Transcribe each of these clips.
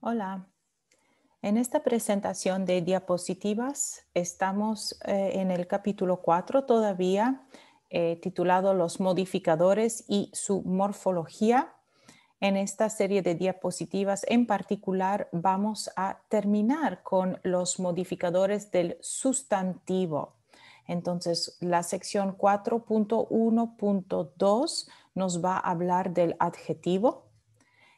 Hola, en esta presentación de diapositivas estamos en el capítulo 4 todavía, titulado Los modificadores y su morfología. En esta serie de diapositivas en particular vamos a terminar con los modificadores del sustantivo. Entonces, la sección 4.1.2 nos va a hablar del adjetivo.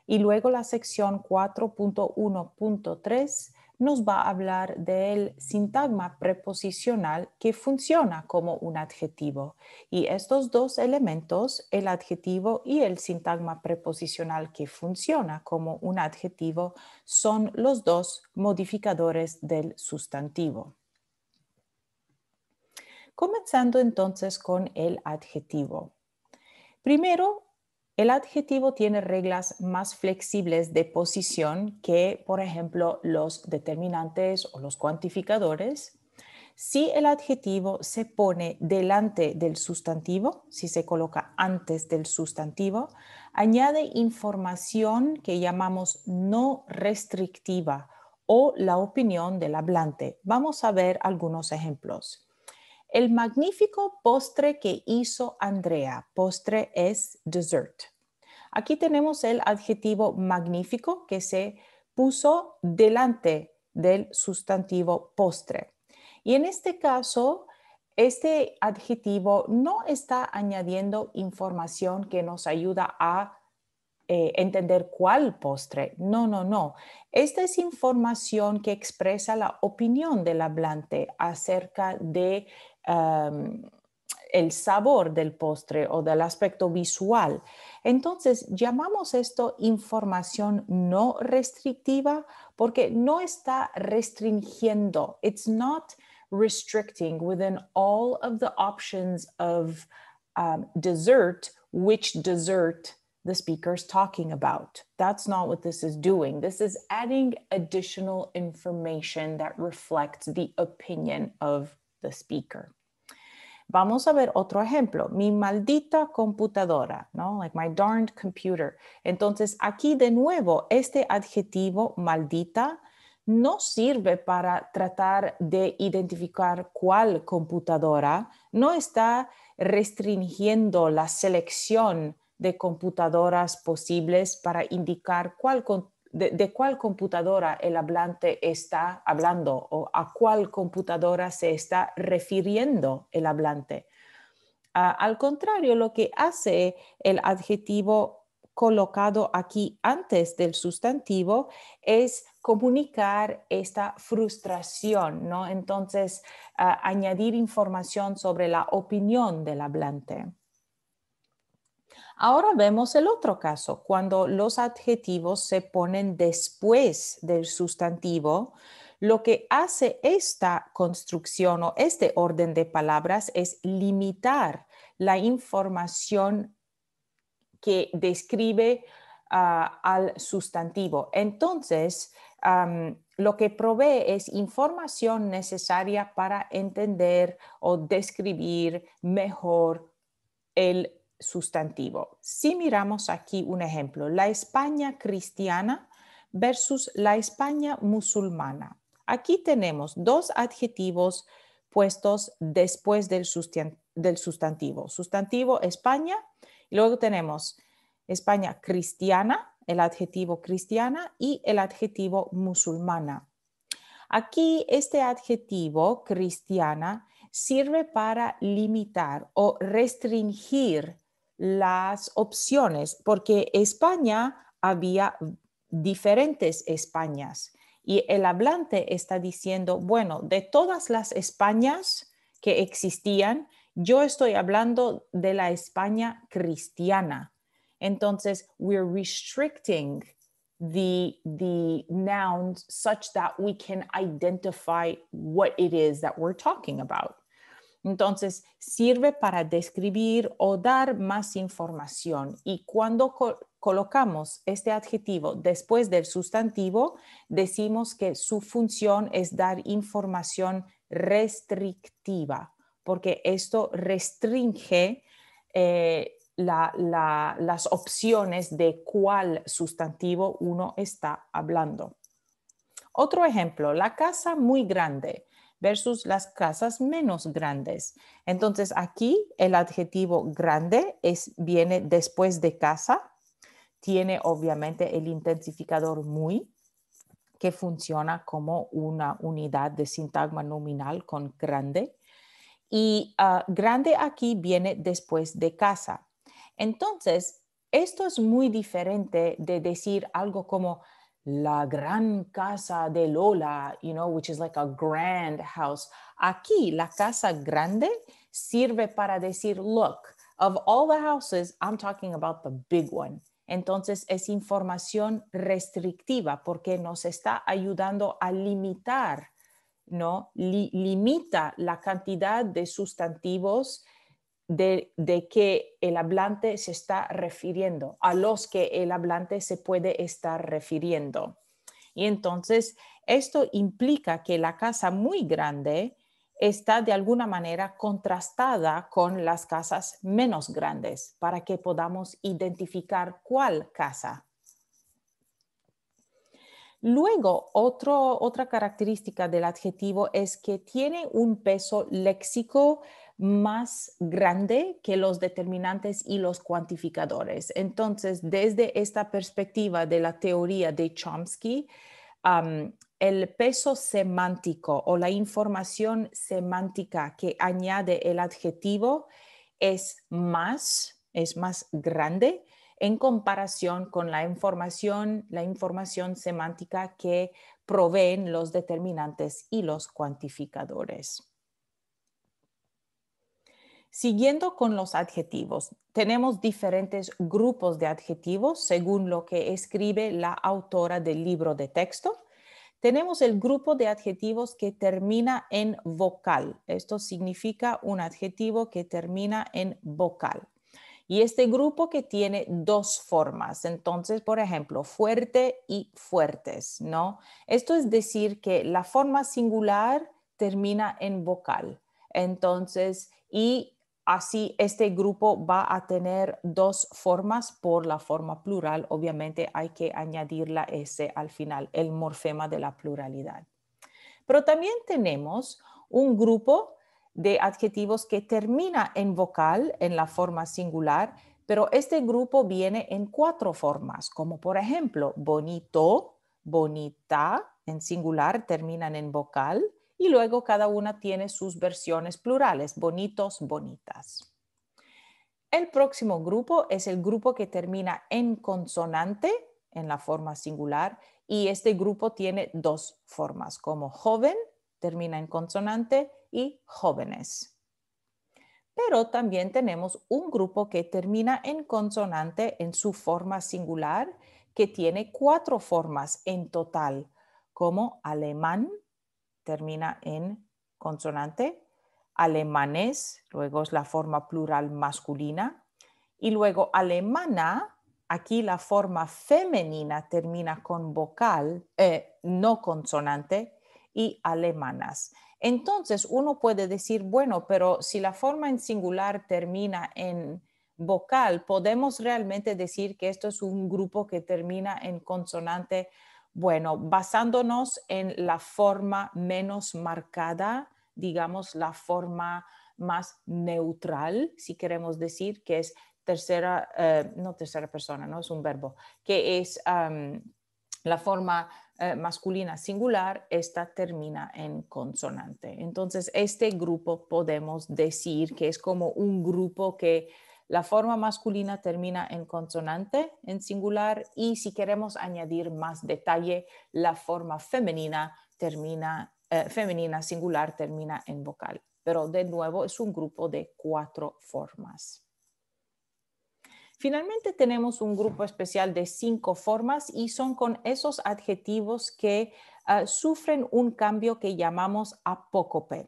Y luego la sección 4.1.3 nos va a hablar del sintagma preposicional que funciona como un adjetivo. Y estos dos elementos, el adjetivo y el sintagma preposicional que funciona como un adjetivo, son los dos modificadores del sustantivo. Comenzando entonces con el adjetivo. Primero, el adjetivo tiene reglas más flexibles de posición que, por ejemplo, los determinantes o los cuantificadores. Si el adjetivo se pone delante del sustantivo, si se coloca antes del sustantivo, añade información que llamamos no restrictiva o la opinión del hablante. Vamos a ver algunos ejemplos. El magnífico postre que hizo Andrea. Postre es dessert. Aquí tenemos el adjetivo magnífico que se puso delante del sustantivo postre. Y en este caso, este adjetivo no está añadiendo información que nos ayuda a entender cuál postre. No, no, no. Esta es información que expresa la opinión del hablante acerca de el sabor del postre o del aspecto visual. Entonces, llamamos esto información no restrictiva porque no está restringiendo. It's not restricting within all of the options of dessert, which dessert the speaker's talking about. That's not what this is doing. This is adding additional information that reflects the opinion of the speaker. Vamos a ver otro ejemplo. Mi maldita computadora, ¿no? Like my darned computer. Entonces, aquí de nuevo, este adjetivo maldita no sirve para tratar de identificar cuál computadora, no está restringiendo la selección de computadoras posibles para indicar de cuál computadora el hablante está hablando o a cuál computadora se está refiriendo el hablante. Al contrario, lo que hace el adjetivo colocado aquí antes del sustantivo es comunicar esta frustración, ¿no? Entonces, añadir información sobre la opinión del hablante. Ahora vemos el otro caso, cuando los adjetivos se ponen después del sustantivo. Lo que hace esta construcción o este orden de palabras es limitar la información que describe al sustantivo. Entonces, lo que provee es información necesaria para entender o describir mejor el sustantivo. Si miramos aquí un ejemplo, la España cristiana versus la España musulmana. Aquí tenemos dos adjetivos puestos después del sustantivo. Sustantivo España y luego tenemos España cristiana, el adjetivo cristiana y el adjetivo musulmana. Aquí este adjetivo cristiana sirve para limitar o restringir las opciones, porque España había diferentes Españas y el hablante está diciendo, bueno, de todas las Españas que existían, yo estoy hablando de la España cristiana. Entonces, we're restricting the nouns such that we can identify what it is that we're talking about. Entonces, sirve para describir o dar más información. Y cuando colocamos este adjetivo después del sustantivo, decimos que su función es dar información restrictiva, porque esto restringe las opciones de cuál sustantivo uno está hablando. Otro ejemplo, la casa muy grande versus las casas menos grandes. Entonces aquí el adjetivo grande viene después de casa. Tiene obviamente el intensificador muy, que funciona como una unidad de sintagma nominal con grande. Y grande aquí viene después de casa. Entonces, esto es muy diferente de decir algo como la gran casa de Lola, which is like a grand house. Aquí, la casa grande sirve para decir, look, of all the houses, I'm talking about the big one. Entonces, es información restrictiva porque nos está ayudando a limitar, ¿no? Limita la cantidad de sustantivos de que el hablante se está refiriendo, a los que el hablante se puede estar refiriendo. Y entonces esto implica que la casa muy grande está de alguna manera contrastada con las casas menos grandes para que podamos identificar cuál casa. Luego, otra característica del adjetivo es que tiene un peso léxico más grande que los determinantes y los cuantificadores. Entonces, desde esta perspectiva de la teoría de Chomsky, el peso semántico o la información semántica que añade el adjetivo es más grande en comparación con la información semántica que proveen los determinantes y los cuantificadores. Siguiendo con los adjetivos, tenemos diferentes grupos de adjetivos según lo que escribe la autora del libro de texto. Tenemos el grupo de adjetivos que termina en vocal. Esto significa un adjetivo que termina en vocal. Y este grupo que tiene dos formas. Entonces, por ejemplo, fuerte y fuertes, ¿no? Esto es decir que la forma singular termina en vocal. Entonces, y así este grupo va a tener dos formas por la forma plural. Obviamente hay que añadir la S al final, el morfema de la pluralidad. Pero también tenemos un grupo de adjetivos que termina en vocal en la forma singular, pero este grupo viene en cuatro formas, como por ejemplo bonito, bonita, en singular terminan en vocal y luego cada una tiene sus versiones plurales, bonitos, bonitas. El próximo grupo es el grupo que termina en consonante en la forma singular y este grupo tiene dos formas, como joven, termina en consonante, y jóvenes. Pero también tenemos un grupo que termina en consonante en su forma singular, que tiene cuatro formas en total, como alemán, termina en consonante, alemanes, luego es la forma plural masculina, y luego alemana, aquí la forma femenina termina con vocal, no consonante, y alemanas. Entonces uno puede decir, bueno, pero si la forma en singular termina en vocal, ¿podemos realmente decir que esto es un grupo que termina en consonante? Bueno, basándonos en la forma menos marcada, digamos la forma más neutral, si queremos decir, que es no tercera persona, no es un verbo, que es la forma masculina singular, esta termina en consonante. Entonces, este grupo podemos decir que es como un grupo que la forma masculina termina en consonante, en singular, y si queremos añadir más detalle, la forma femenina singular termina en vocal. Pero de nuevo es un grupo de cuatro formas. Finalmente tenemos un grupo especial de 5 formas y son con esos adjetivos que sufren un cambio que llamamos apócope.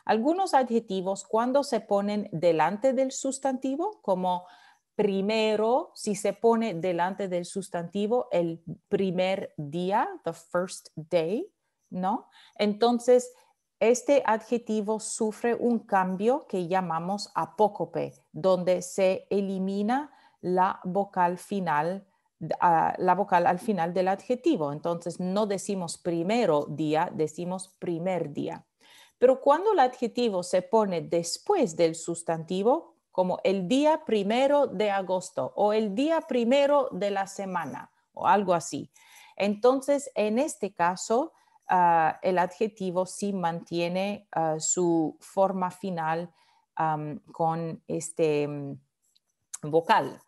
Algunos adjetivos cuando se ponen delante del sustantivo, como primero, si se pone delante del sustantivo el primer día, the first day, ¿no? Entonces, este adjetivo sufre un cambio que llamamos apócope, donde se elimina la vocal final, la vocal al final del adjetivo. Entonces no decimos primero día, decimos primer día. Pero cuando el adjetivo se pone después del sustantivo, como el día 1 de agosto o el día 1 de la semana o algo así, entonces en este caso el adjetivo sí mantiene su forma final con este vocal.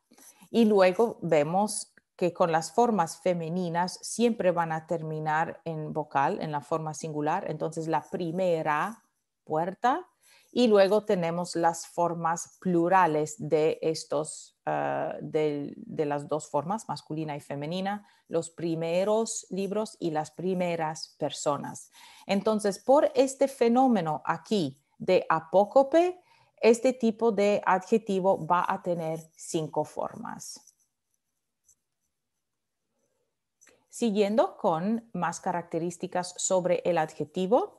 Y luego vemos que con las formas femeninas siempre van a terminar en vocal, en la forma singular. Entonces la primera puerta. Y luego tenemos las formas plurales de estos, de las dos formas, masculina y femenina, los primeros libros y las primeras personas. Entonces, por este fenómeno aquí de apócope, este tipo de adjetivo va a tener 5 formas. Siguiendo con más características sobre el adjetivo,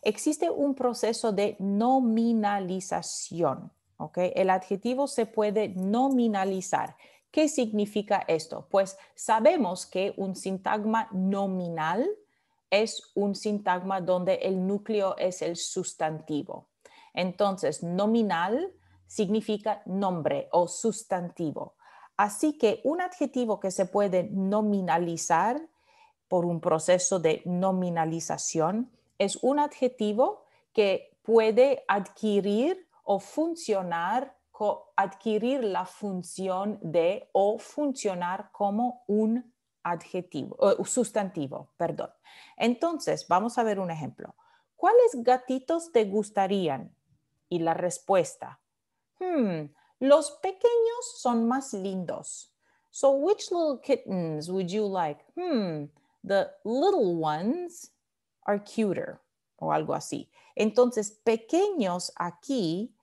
existe un proceso de nominalización. ¿Okay? El adjetivo se puede nominalizar. ¿Qué significa esto? Pues sabemos que un sintagma nominal es un sintagma donde el núcleo es el sustantivo. Entonces, nominal significa nombre o sustantivo. Así que un adjetivo que se puede nominalizar por un proceso de nominalización es un adjetivo que puede adquirir o funcionar, adquirir la función de o funcionar como un adjetivo, sustantivo, perdón. Entonces, vamos a ver un ejemplo. ¿Cuáles gatitos te gustarían? Y la respuesta, los pequeños son más lindos. So which little kittens would you like? The little ones are cuter o algo así. Entonces, pequeños aquí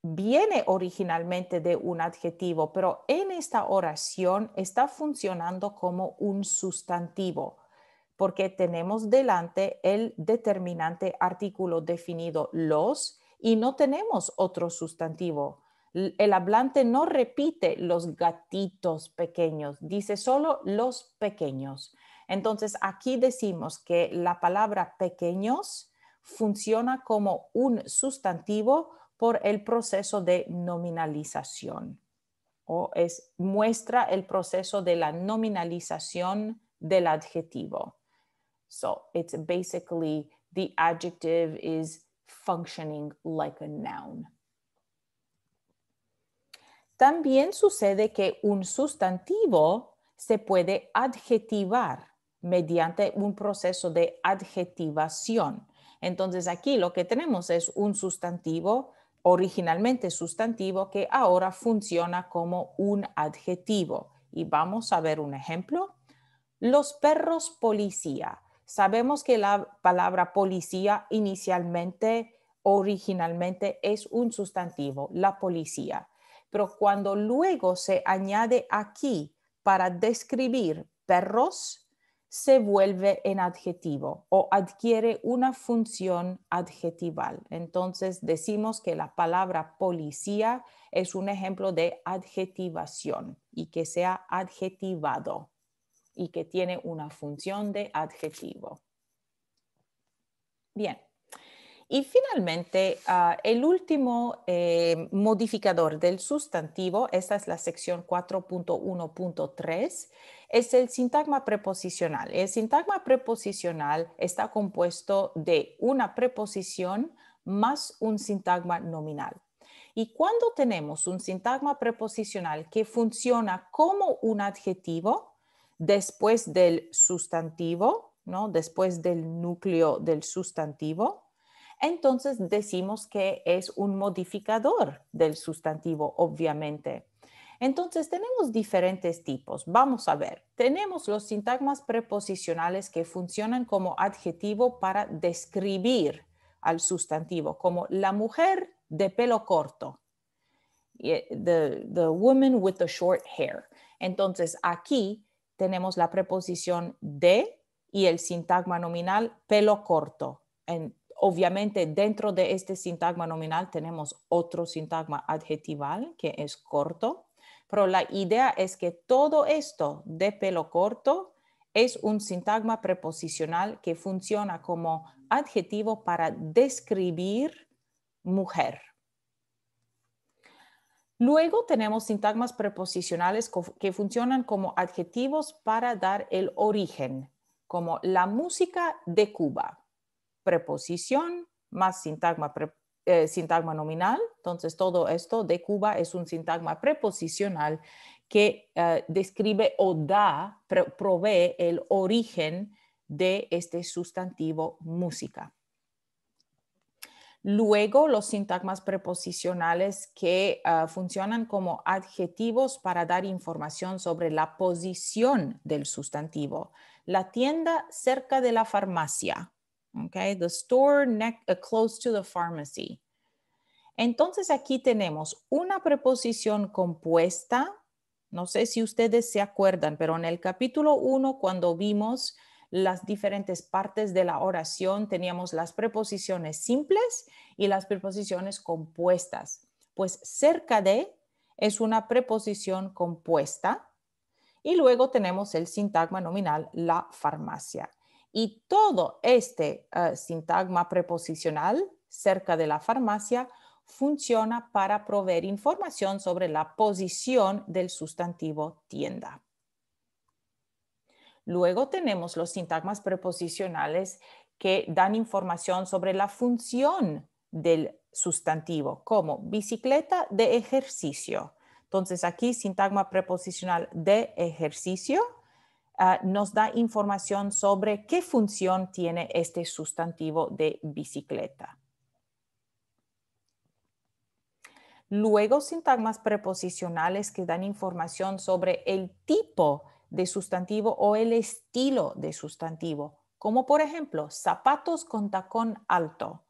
viene originalmente de un adjetivo, pero en esta oración está funcionando como un sustantivo porque tenemos delante el determinante artículo definido los y no tenemos otro sustantivo. El hablante no repite los gatitos pequeños, dice solo los pequeños. Entonces aquí decimos que la palabra pequeños funciona como un sustantivo por el proceso de nominalización o muestra el proceso de la nominalización del adjetivo. So it's basically the adjective is functioning like a noun. También sucede que un sustantivo se puede adjetivar mediante un proceso de adjetivación. Entonces aquí lo que tenemos es un sustantivo, originalmente sustantivo, que ahora funciona como un adjetivo. Y vamos a ver un ejemplo. Los perros policía. Sabemos que la palabra policía originalmente es un sustantivo, la policía. Pero cuando luego se añade aquí para describir perros, se vuelve en adjetivo o adquiere una función adjetival. Entonces decimos que la palabra policía es un ejemplo de adjetivación y que sea adjetivado y que tiene una función de adjetivo. Bien. Y finalmente, el último modificador del sustantivo, esta es la sección 4.1.3, es el sintagma preposicional. El sintagma preposicional está compuesto de una preposición más un sintagma nominal. Y cuando tenemos un sintagma preposicional que funciona como un adjetivo después del sustantivo, ¿no? Después del núcleo del sustantivo, entonces decimos que es un modificador del sustantivo, obviamente. Entonces tenemos diferentes tipos. Vamos a ver. Tenemos los sintagmas preposicionales que funcionan como adjetivo para describir al sustantivo, como la mujer de pelo corto. The woman with the short hair. Entonces aquí tenemos la preposición de y el sintagma nominal pelo corto. Obviamente, dentro de este sintagma nominal tenemos otro sintagma adjetival que es corto, pero la idea es que todo esto de pelo corto es un sintagma preposicional que funciona como adjetivo para describir mujer. Luego tenemos sintagmas preposicionales que funcionan como adjetivos para dar el origen, como la música de Cuba. Preposición más sintagma nominal. Entonces, todo esto de Cuba es un sintagma preposicional que describe o provee el origen de este sustantivo música. Luego, los sintagmas preposicionales que funcionan como adjetivos para dar información sobre la posición del sustantivo. La tienda cerca de la farmacia. Okay? The store close to the pharmacy. Entonces, aquí tenemos una preposición compuesta. No sé si ustedes se acuerdan, pero en el capítulo 1, cuando vimos las diferentes partes de la oración, teníamos las preposiciones simples y las preposiciones compuestas. Pues cerca de es una preposición compuesta y luego tenemos el sintagma nominal, la farmacia. Y todo este sintagma preposicional cerca de la farmacia funciona para proveer información sobre la posición del sustantivo tienda. Luego tenemos los sintagmas preposicionales que dan información sobre la función del sustantivo, como bicicleta de ejercicio. Entonces aquí sintagma preposicional de ejercicio nos da información sobre qué función tiene este sustantivo de bicicleta. Luego sintagmas preposicionales que dan información sobre el tipo de sustantivo o el estilo de sustantivo, como por ejemplo zapatos con tacón alto,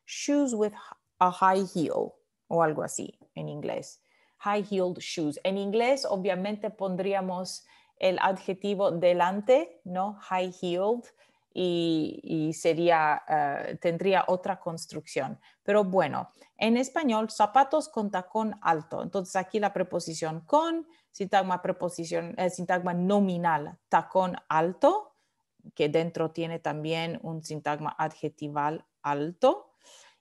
shoes with a high heel o algo así en inglés, high-heeled shoes. En inglés obviamente pondríamos el adjetivo delante, ¿no? High-heeled y sería, tendría otra construcción. Pero bueno, en español, zapatos con tacón alto. Entonces aquí la preposición con, sintagma nominal, tacón alto, que dentro tiene también un sintagma adjetival alto.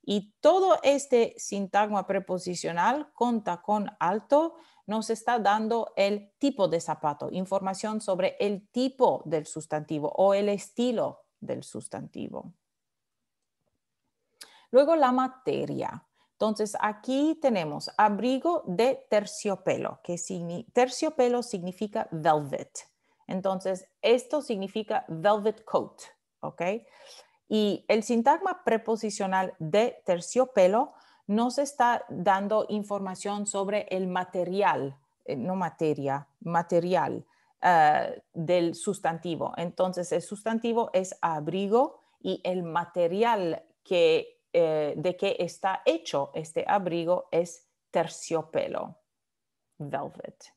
Y todo este sintagma preposicional con tacón alto nos está dando el tipo de zapato, información sobre el tipo del sustantivo o el estilo del sustantivo. Luego la materia. Entonces aquí tenemos abrigo de terciopelo, que terciopelo significa velvet. Entonces esto significa velvet coat, ¿ok? Y el sintagma preposicional de terciopelo nos está dando información sobre el material, no materia, material del sustantivo. Entonces el sustantivo es abrigo y el material de que está hecho este abrigo es terciopelo, velvet.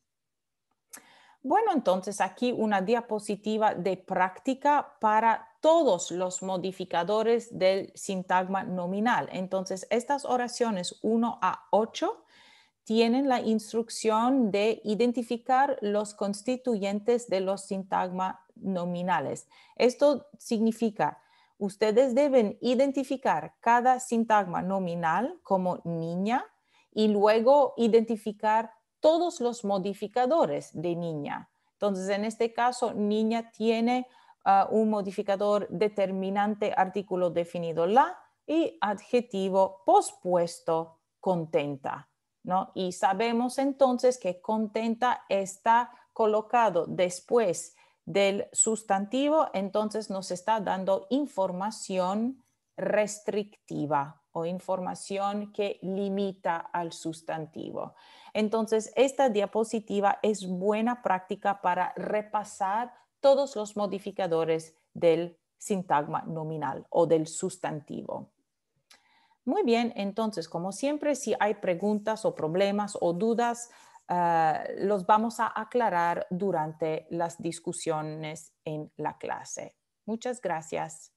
Bueno, entonces aquí una diapositiva de práctica para todos los modificadores del sintagma nominal. Entonces, estas oraciones 1 a 8 tienen la instrucción de identificar los constituyentes de los sintagmas nominales. Esto significa, ustedes deben identificar cada sintagma nominal como niña y luego identificar todos los modificadores de niña. Entonces, en este caso, niña tiene un modificador determinante artículo definido la y adjetivo pospuesto contenta, ¿no? Y sabemos entonces que contenta está colocado después del sustantivo, entonces nos está dando información restrictiva o información que limita al sustantivo. Entonces, esta diapositiva es buena práctica para repasar todos los modificadores del sintagma nominal o del sustantivo. Muy bien, entonces, como siempre, si hay preguntas o problemas o dudas, los vamos a aclarar durante las discusiones en la clase. Muchas gracias.